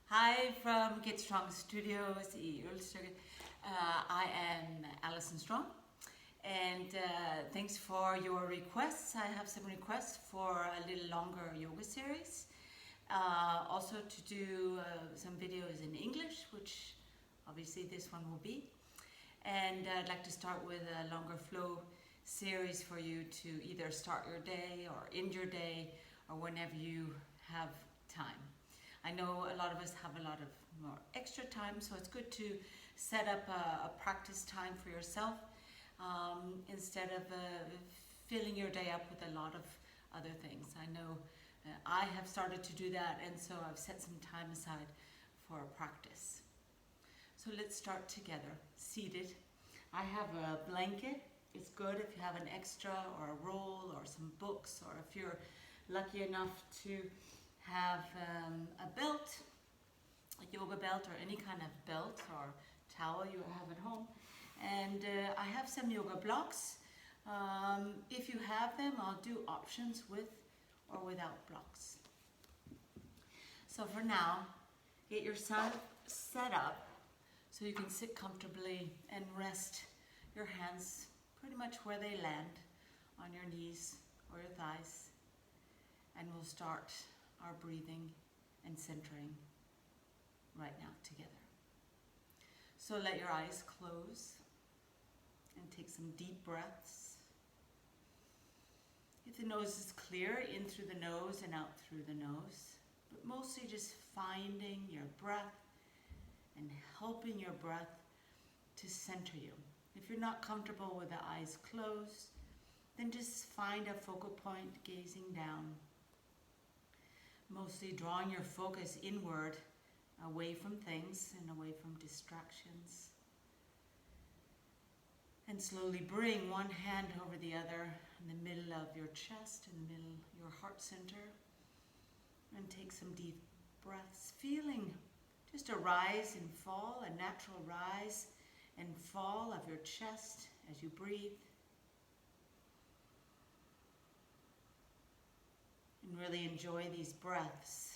Hi from GetStrong Studios i Ølstykke. I am Alison Strong, and thanks for your requests. I have some requests for a little longer yoga series. Also to do some videos in English, which obviously this one will be. And I'd like to start with a longer flow series for you to either start your day or end your day or whenever you have time. I know a lot of us have a lot of more extra time, so it's good to set up a practice time for yourself instead of filling your day up with a lot of other things. I know I have started to do that, and so I've set some time aside for practice. So let's start together, seated. I have a blanket. It's good if you have an extra or a roll or some books, or if you're lucky enough to have a belt, a yoga belt, or any kind of belt or towel you have at home. And I have some yoga blocks. If you have them, I'll do options with or without blocks. So for now, get yourself set up so you can sit comfortably and rest your hands pretty much where they land, on your knees or your thighs. And we'll start our breathing and centering right now together. So let your eyes close and take some deep breaths. If the nose is clear, in through the nose and out through the nose, but mostly just finding your breath and helping your breath to center you. If you're not comfortable with the eyes closed, then just find a focal point gazing down. Mostly drawing your focus inward, away from things and away from distractions. And slowly bring one hand over the other in the middle of your chest, in the middle of your heart center. And take some deep breaths, feeling just a rise and fall, a natural rise and fall of your chest as you breathe. And really enjoy these breaths.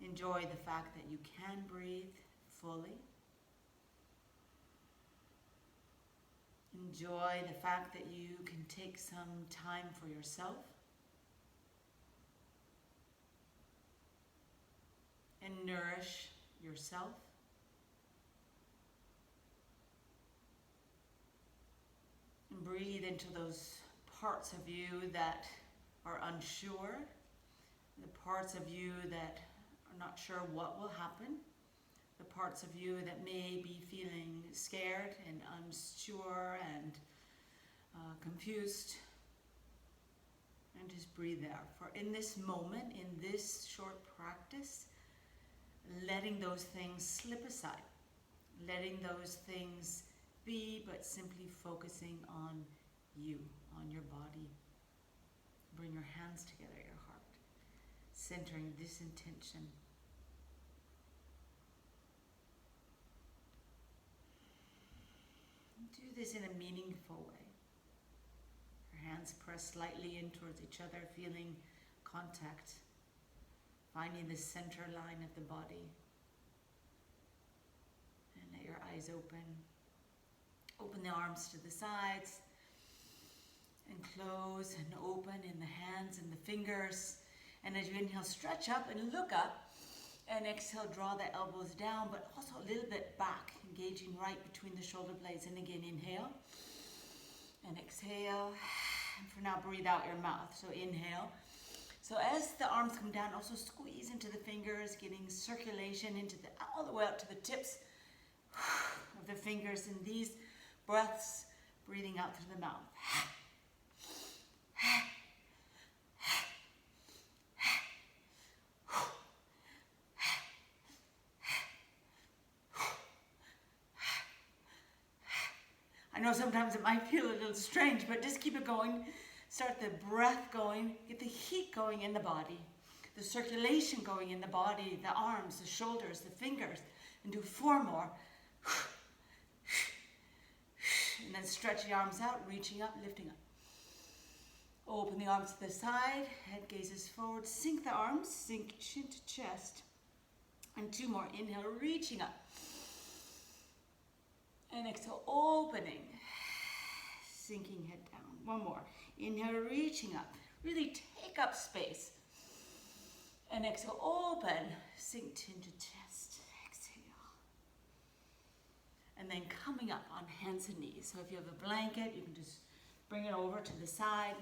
Enjoy the fact that you can breathe fully. Enjoy the fact that you can take some time for yourself. And nourish yourself. And breathe into those parts of you that are unsure, the parts of you that are not sure what will happen, the parts of you that may be feeling scared and unsure and confused. And just breathe there. For in this moment, in this short practice, letting those things slip aside, letting those things be, but simply focusing on you, on your body. Bring your hands together at your heart, centering this intention. Do this in a meaningful way. Your hands press slightly in towards each other, feeling contact, finding the center line of the body. And let your eyes open. Open the arms to the sides. And close and open in the hands and the fingers. And as you inhale, stretch up and look up. And exhale, draw the elbows down, but also a little bit back, engaging right between the shoulder blades. And again, inhale. And exhale. And for now, breathe out your mouth. So inhale. So as the arms come down, also squeeze into the fingers, getting circulation into all the way up to the tips of the fingers. And these breaths, breathing out through the mouth. I know sometimes it might feel a little strange, but just keep it going. Start the breath going, get the heat going in the body, the circulation going in the body, the arms, the shoulders, the fingers, and do 4 more. And then stretch the arms out, reaching up, lifting up. Open the arms to the side, head gazes forward, sink the arms, sink chin to chest. And 2 more, inhale, reaching up. And exhale, opening, sinking head down. 1 more, inhale, reaching up. Really take up space. And exhale, open, sink chin to chest, exhale. And then coming up on hands and knees. So if you have a blanket, you can just bring it over to the side.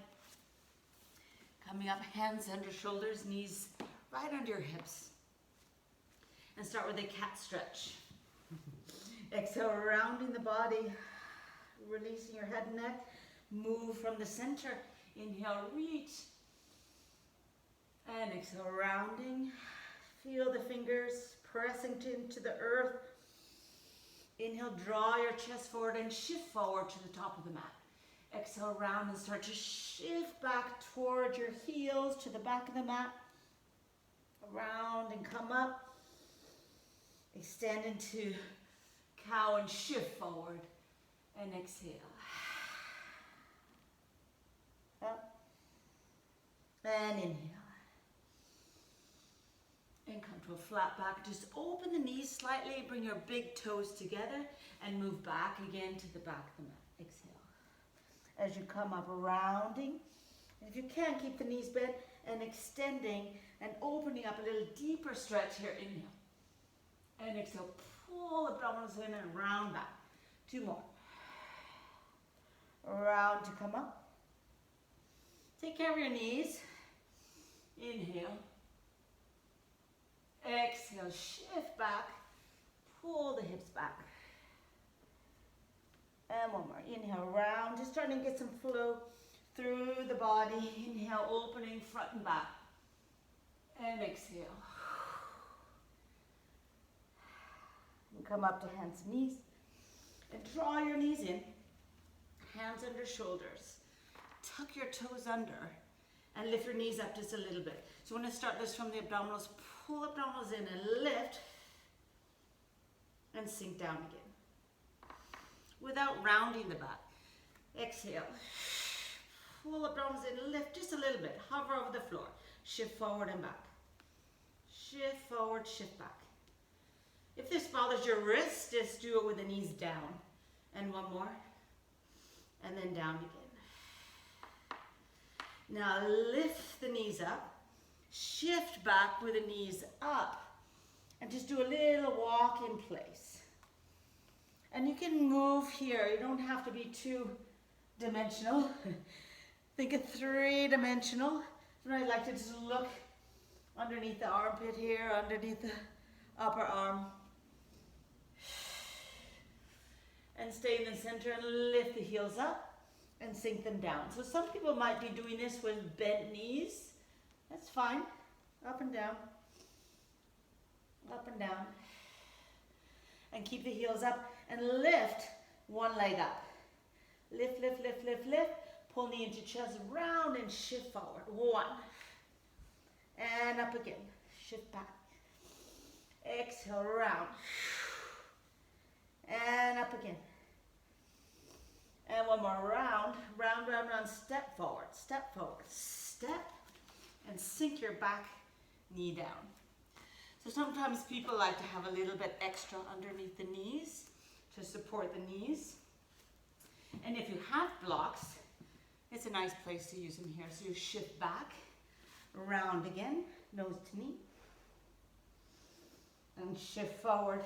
Coming up, hands under shoulders, knees right under your hips. And start with a cat stretch. Exhale, rounding the body, releasing your head and neck. Move from the center. Inhale, reach. And exhale, rounding. Feel the fingers pressing into the earth. Inhale, draw your chest forward and shift forward to the top of the mat. Exhale, round and start to shift back toward your heels to the back of the mat. Around and come up. Extend into cow and shift forward. And exhale. Up. And inhale. And come to a flat back. Just open the knees slightly. Bring your big toes together. And move back again to the back of the mat. Exhale. As you come up, rounding. And if you can, keep the knees bent and extending and opening up a little deeper stretch here. Inhale. And exhale, pull abdominals in and round back. 2 more. Round to come up. Take care of your knees. Inhale. Exhale, shift back. Pull the hips back. And 1 more. Inhale, round. Just starting to get some flow through the body. Inhale, opening front and back. And exhale. And come up to hands and knees. And draw your knees in. Hands under shoulders. Tuck your toes under. And lift your knees up just a little bit. So when I start this from the abdominals, pull abdominals in and lift. And sink down again. Without rounding the back. Exhale. Pull abdominals in, lift just a little bit. Hover over the floor. Shift forward and back. Shift forward, shift back. If this bothers your wrist, just do it with the knees down. And 1 more. And then down again. Now lift the knees up. Shift back with the knees up. And just do a little walk in place. And you can move here. You don't have to be 2-dimensional. Think of 3-dimensional. And I like to just look underneath the armpit here, underneath the upper arm. And stay in the center and lift the heels up and sink them down. So some people might be doing this with bent knees. That's fine. Up and down. Up and down. And keep the heels up and lift 1 leg up. Lift, lift, lift, lift, lift. Pull knee into chest, round and shift forward. 1. And up again. Shift back. Exhale, round. And up again. And 1 more round. Round, round, round. Step forward. Step forward. Step. And sink your back knee down. So sometimes people like to have a little bit extra underneath the knees to support the knees. And if you have blocks, it's a nice place to use them here. So you shift back, round again, nose to knee. And shift forward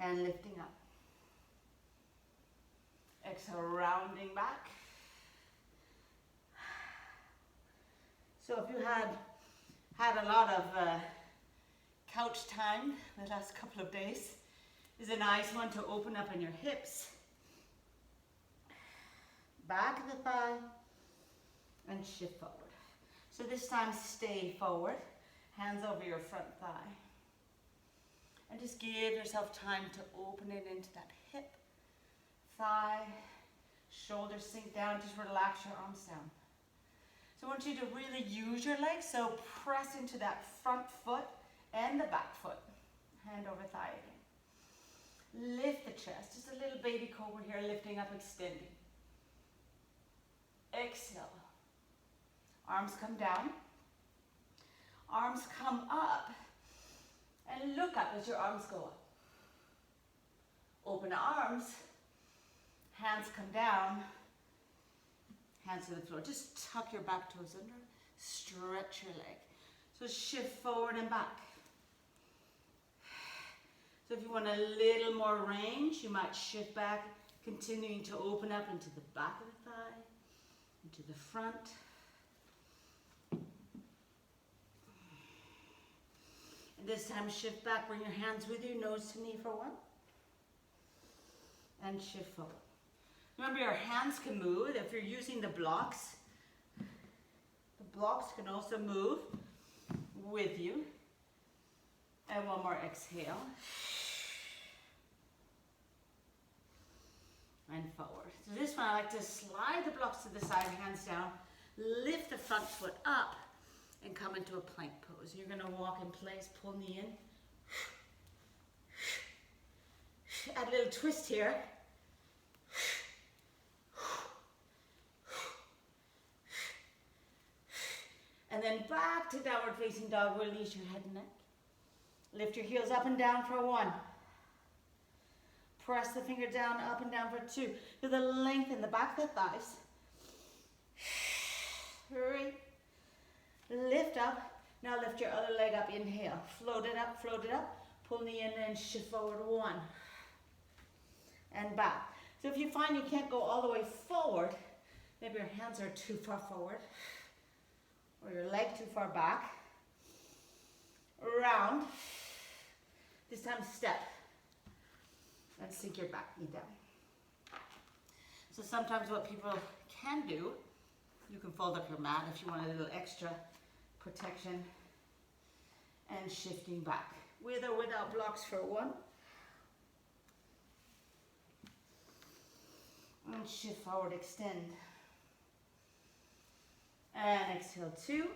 and lifting up. Exhale, rounding back. So if you had a lot of couch time the last couple of days, is a nice one to open up in your hips. Back of the thigh and shift forward. So this time stay forward, hands over your front thigh. And just give yourself time to open it into that hip, thigh, shoulders sink down, just relax your arms down. So I want you to really use your legs, so press into that front foot and the back foot. Hand over thigh again. Lift the chest, just a little baby cobra here, lifting up, extending. Exhale. Arms come down. Arms come up. And look up as your arms go up. Open arms. Hands come down. Hands to the floor. Just tuck your back toes under. Stretch your leg. So shift forward and back. So if you want a little more range, you might shift back, continuing to open up into the back of the thigh, into the front. And this time shift back, bring your hands with you, nose to knee for one. And shift forward. Remember, your hands can move if you're using the blocks. The blocks can also move with you. And one more exhale. And forward. So this one I like to slide the blocks to the side, hands down, lift the front foot up, and come into a plank pose. You're going to walk in place, pull knee in. Add a little twist here. And then back to downward facing dog. Release your head and neck. Lift your heels up and down for one. Press the finger down, up and down for two. Do the length in the back of the thighs. 3. Lift up. Now lift your other leg up. Inhale. Float it up, float it up. Pull knee in and shift forward. 1. And back. So if you find you can't go all the way forward, maybe your hands are too far forward, or your leg too far back. Round. This time step. And sink your back knee down. So sometimes what people can do, you can fold up your mat if you want a little extra protection, and shifting back. With or without blocks for 1. And shift forward, extend. And exhale 2.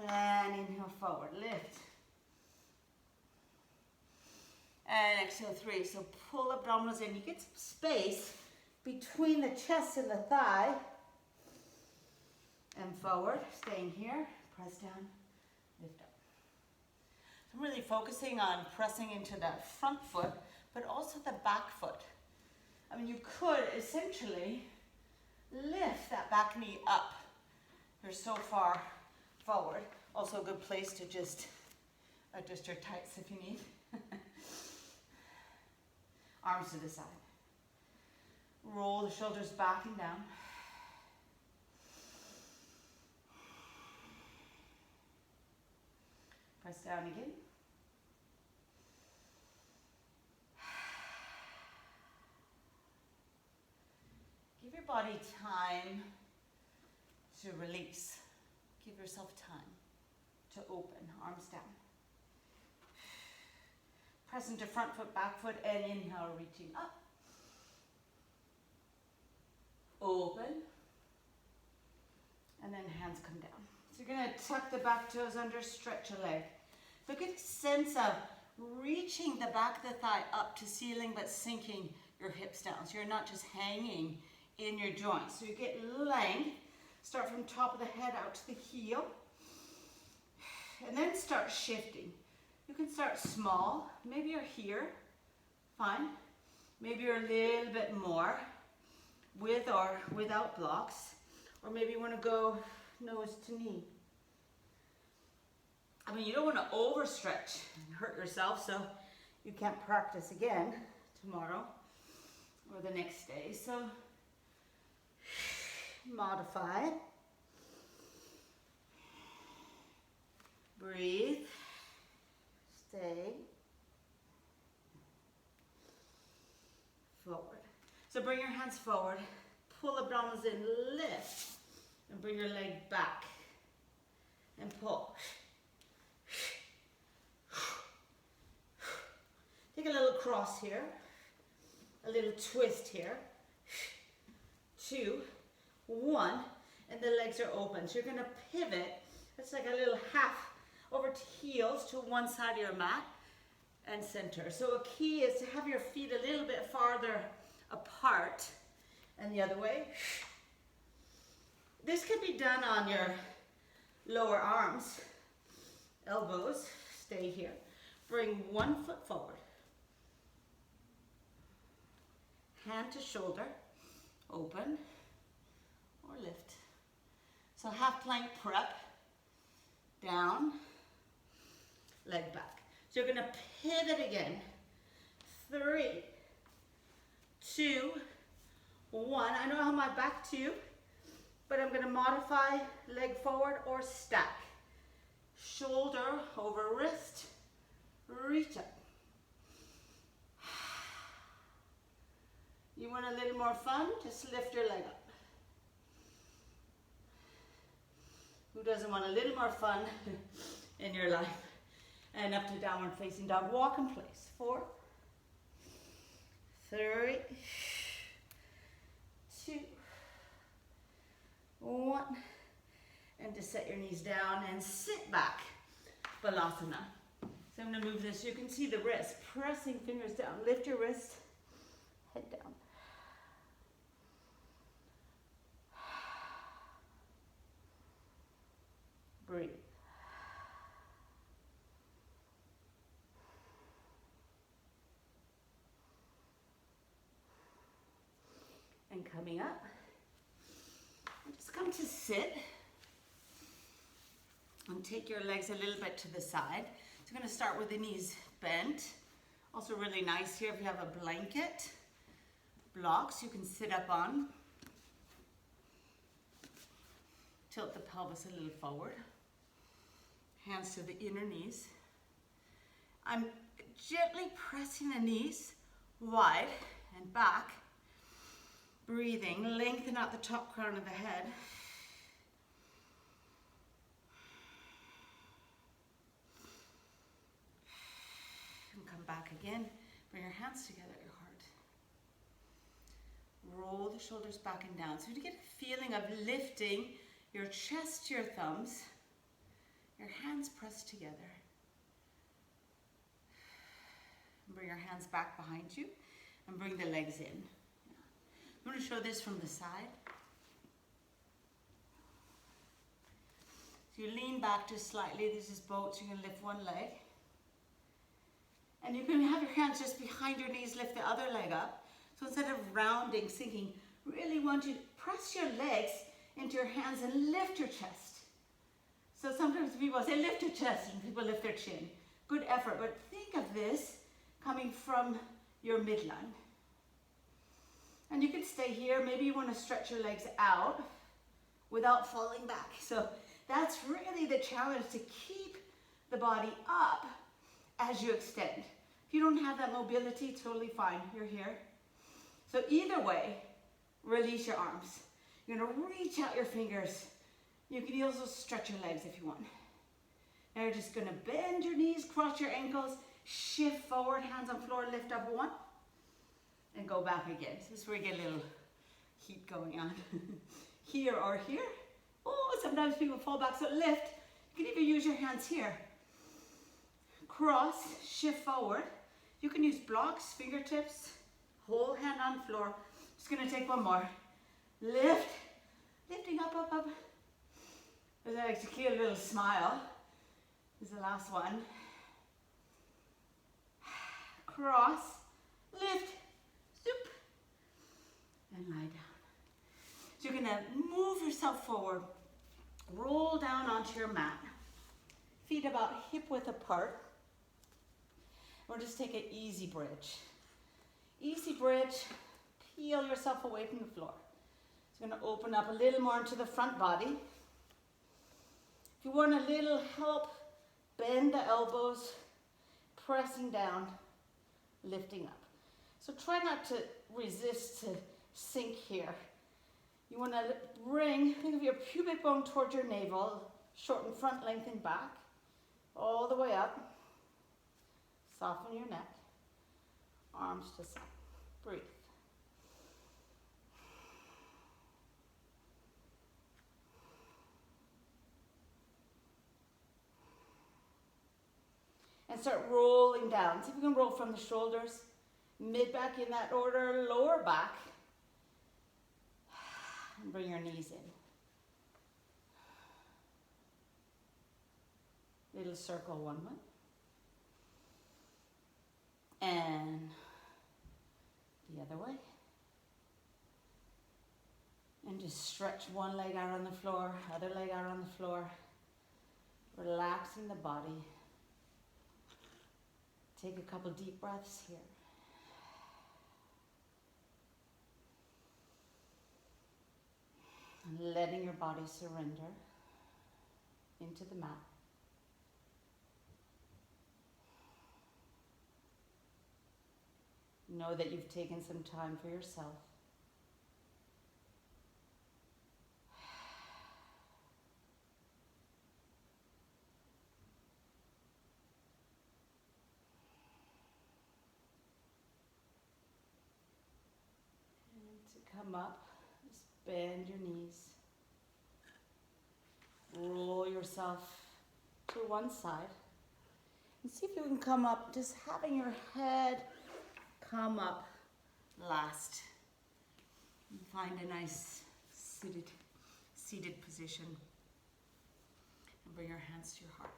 And inhale forward, lift. And exhale 3. So pull abdominals in. You get some space between the chest and the thigh. And forward, staying here. Press down, lift up. So I'm really focusing on pressing into that front foot, but also the back foot. I mean, you could essentially lift that back knee up. You're so far forward. Also a good place to just adjust your tights if you need. Arms to the side. Roll the shoulders back and down. Press down again. Give your body time to release. Give yourself time to open, arms down. Press into front foot, back foot, and inhale, reaching up. Open. And then hands come down. So you're going to tuck the back toes under, stretch your leg. So get a sense of reaching the back of the thigh up to ceiling, but sinking your hips down. So you're not just hanging in your joints. So you get length. Start from top of the head out to the heel. And then start shifting. You can start small. Maybe you're here. Fine. Maybe you're a little bit more with or without blocks. Or maybe you want to go nose to knee. I mean, you don't want to overstretch and hurt yourself, so you can't practice again tomorrow or the next day. So modify. Breathe. Stay. Forward. So bring your hands forward. Pull abdominals in, lift. And bring your leg back. And pull. Take a little cross here. A little twist here. 2, 1. And the legs are open. So you're going to pivot. It's like a little half over to heels to one side of your mat and center. So a key is to have your feet a little bit farther apart And the other way. This can be done on your lower arms, elbows, stay here. Bring one foot forward. Hand to shoulder, open or lift. So half plank prep, down, leg back. So you're gonna pivot again. 3, 2, 1. I know I have my back to you, but I'm gonna modify leg forward or stack. Shoulder over wrist, reach up. You want a little more fun? Just lift your leg up. Who doesn't want a little more fun in your life? And up to downward facing dog. Walk in place. 4, 3, 2, 1. And just set your knees down and sit back. Balasana. So I'm going to move this. You can see the wrist. Pressing fingers down. Lift your wrist. Head down. Breathe. And coming up, just come to sit and take your legs a little bit to the side. So I'm going to start with the knees bent. Also really nice here if you have a blanket, blocks you can sit up on. Tilt the pelvis a little forward. Hands to the inner knees. I'm gently pressing the knees wide and back. Breathing, lengthen out the top crown of the head. And come back again. Bring your hands together at your heart. Roll the shoulders back and down. So you get a feeling of lifting your chest to your thumbs. Your hands pressed together. And bring your hands back behind you and bring the legs in. I'm going to show this from the side. So you lean back just slightly. This is boat, so you can lift one leg. And you can have your hands just behind your knees, lift the other leg up. So instead of rounding, sinking, really want you to press your legs into your hands and lift your chest. So sometimes people say lift your chest and people lift their chin. Good effort, but think of this coming from your midline. And you can stay here. Maybe you want to stretch your legs out without falling back. So that's really the challenge, to keep the body up as you extend. If you don't have that mobility, totally fine. You're here. So either way, release your arms. You're going to reach out your fingers. You can also stretch your legs if you want. Now you're just going to bend your knees, cross your ankles, shift forward, hands on floor, lift up 1. And go back again. So this is where you get a little heat going on. Here or here. Oh, sometimes people fall back, so lift. You can even use your hands here. Cross, shift forward. You can use blocks, fingertips, whole hand on floor. Just gonna take one more. Lift, lifting up, up, up. There's actually a little smile. This is the last one. Cross, lift. Zoop, and lie down. So you're gonna move yourself forward, roll down onto your mat, feet about hip width apart. Or just take an easy bridge. Easy bridge, peel yourself away from the floor. It's gonna open up a little more into the front body. If you want a little help, bend the elbows, pressing down, lifting up. So try not to resist to sink here. You want to bring, think of your pubic bone towards your navel, shorten front, lengthen back, all the way up. Soften your neck, arms to side. Breathe. And start rolling down. See if you can roll from the shoulders. Mid back in that order, lower back. And bring your knees in. Little circle one way. And the other way. And just stretch one leg out on the floor, other leg out on the floor. Relaxing the body. Take a couple deep breaths here. And letting your body surrender into the mat. Know that you've taken some time for yourself. And to come up, just bend your knees. Roll yourself to one side. And see if you can come up, just having your head come up last. And find a nice seated position. And bring your hands to your heart.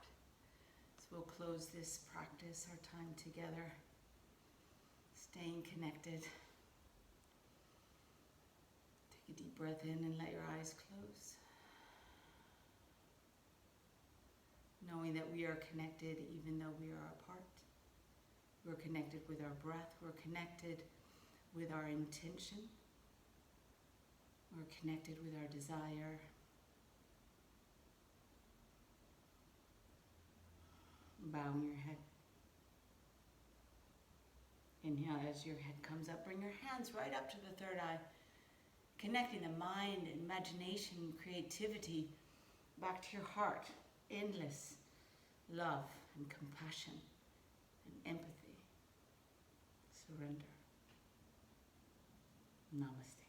So we'll close this practice, our time together, staying connected. Take a deep breath in and let your eyes close. Knowing that we are connected even though we are apart. We're connected with our breath. We're connected with our intention. We're connected with our desire. Bowing your head. Inhale as your head comes up. Bring your hands right up to the third eye. Connecting the mind, imagination, creativity back to your heart. Endless love and compassion and empathy. Surrender. Namaste.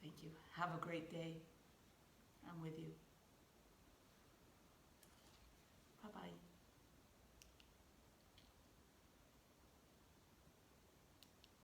Thank you. Have a great day. I'm with you.